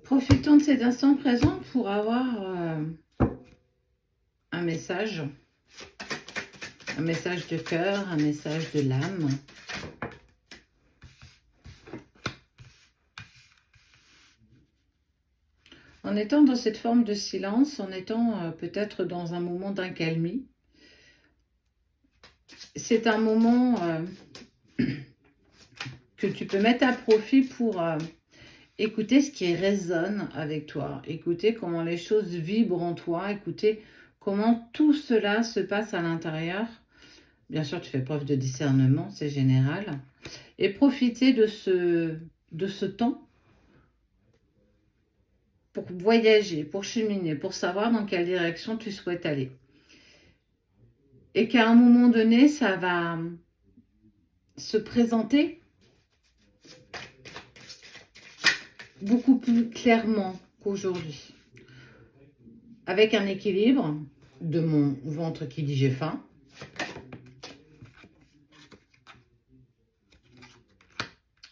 Profitons de cet instant présent pour avoir un message de cœur, un message de l'âme. En étant dans cette forme de silence, en étant peut-être dans un moment d'accalmie, c'est un moment que tu peux mettre à profit pour écouter ce qui résonne avec toi, écouter comment les choses vibrent en toi, écouter comment tout cela se passe à l'intérieur. Bien sûr, tu fais preuve de discernement, c'est général. Et profiter de ce temps pour voyager, pour cheminer, pour savoir dans quelle direction tu souhaites aller. Et qu'à un moment donné, ça va se présenter beaucoup plus clairement qu'aujourd'hui. Avec un équilibre de mon ventre qui dit j'ai faim.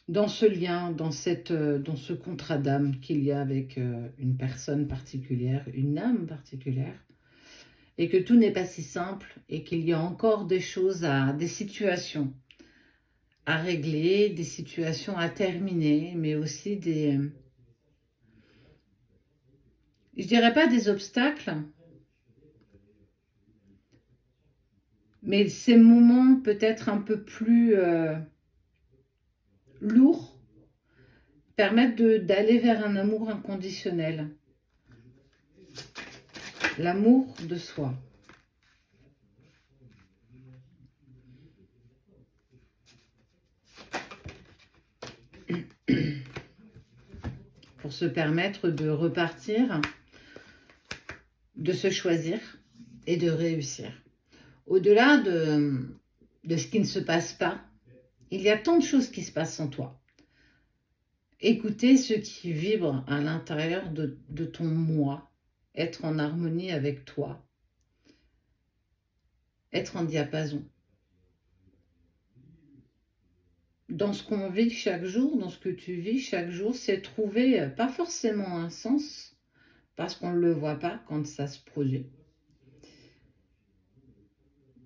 Dans ce lien, dans ce contrat d'âme qu'il y a avec une personne particulière, une âme particulière, et que tout n'est pas si simple, et qu'il y a encore des choses, des situations à régler, des situations à terminer, mais aussi je dirais pas des obstacles, mais ces moments peut-être un peu plus lourds permettent d'aller vers un amour inconditionnel. L'amour de soi. Pour se permettre de repartir, de se choisir et de réussir. Au-delà de ce qui ne se passe pas, il y a tant de choses qui se passent en toi. Écoutez ce qui vibre à l'intérieur de ton moi, être en harmonie avec toi, être en diapason. Dans ce qu'on vit chaque jour, dans ce que tu vis chaque jour, c'est trouver pas forcément un sens, parce qu'on ne le voit pas quand ça se produit,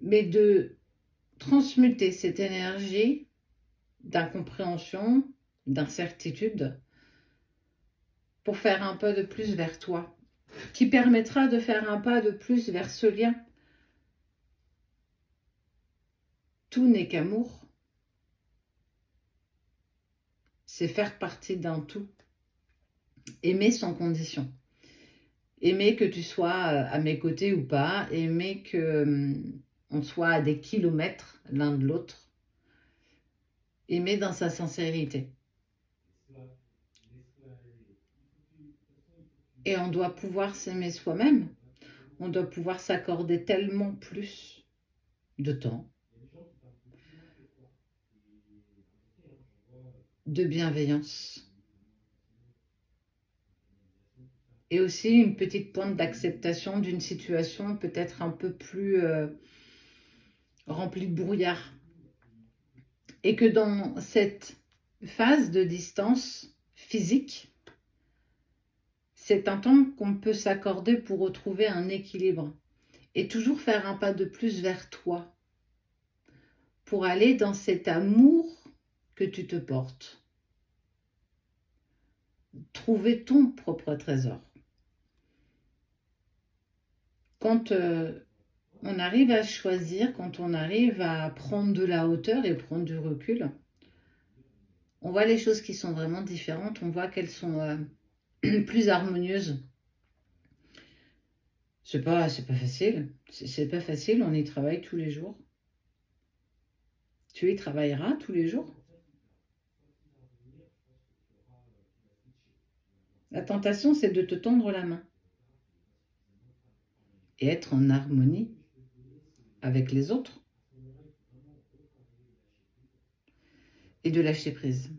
mais de transmuter cette énergie d'incompréhension, d'incertitude, pour faire un pas de plus vers toi, qui permettra de faire un pas de plus vers ce lien. Tout n'est qu'amour. C'est faire partie d'un tout. Aimer sans condition. Aimer que tu sois à mes côtés ou pas. Aimer qu'on soit à des kilomètres l'un de l'autre. Aimer dans sa sincérité. Et on doit pouvoir s'aimer soi-même. On doit pouvoir s'accorder tellement plus de temps, de bienveillance. Et aussi une petite pointe d'acceptation d'une situation peut-être un peu plus remplie de brouillard. Et que dans cette phase de distance physique, c'est un temps qu'on peut s'accorder pour retrouver un équilibre et toujours faire un pas de plus vers toi pour aller dans cet amour que tu te portes. Trouver ton propre trésor. Quand on arrive à choisir, quand on arrive à prendre de la hauteur et prendre du recul, on voit les choses qui sont vraiment différentes, on voit qu'elles sont plus harmonieuses. C'est pas facile, c'est pas facile, on y travaille tous les jours. Tu y travailleras tous les jours. La tentation, c'est de te tendre la main et être en harmonie avec les autres et de lâcher prise.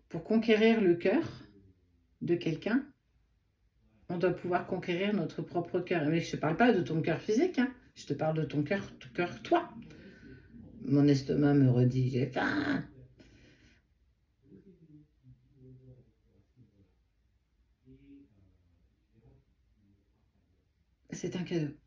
Pour conquérir le cœur de quelqu'un, on doit pouvoir conquérir notre propre cœur. Mais je ne te parle pas de ton cœur physique, hein. Je te parle de ton cœur toi. mon estomac me redit, j'ai faim. C'est un cadeau.